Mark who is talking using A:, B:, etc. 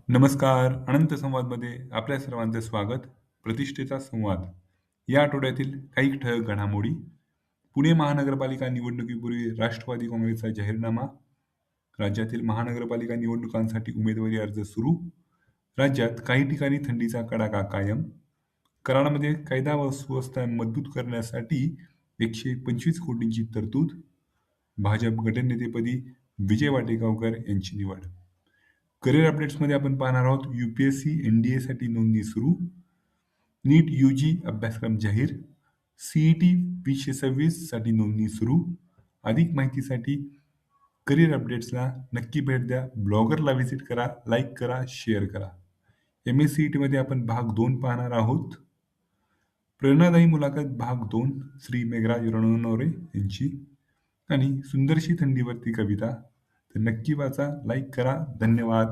A: नमस्कार. अनंत संवादमध्ये आपल्या सर्वांचे स्वागत. प्रतिष्ठेचा संवाद. या आठवड्यातील काही ठळक घडामोडी. पुणे महानगरपालिका निवडणुकीपूर्वी राष्ट्रवादी काँग्रेसचा जाहीरनामा. राज्यातील महानगरपालिका निवडणुकांसाठी उमेदवारी अर्ज सुरू. राज्यात काही ठिकाणी थंडीचा कडाका कायम. कराडमध्ये कायदा व सुव्यवस्था मजबूत करण्यासाठी 125 कोटींची तरतूद. भाजप गटनेतेपदी विजय वाटेगावकर यांची निवड. करिअर अपडेट्समध्ये आपण पाहणार आहोत UPSC NDA साठी नोंदणी सुरू. नीट UG अभ्यासक्रम जाहीर. CET 2026 साठी नोंदणी सुरू. अधिक माहितीसाठी करिअर अपडेट्सला नक्की भेट द्या. ब्लॉगरला व्हिजिट करा, लाईक करा, शेअर करा. MSCET मध्ये आपण भाग 2 पाहणार आहोत. प्रेरणादायी मुलाखत भाग 2 श्री मेघराज रणनवरे यांची आणि सुंदरशी थंडीवरती कविता. तर नक्की वाचा, लाईक करा. धन्यवाद.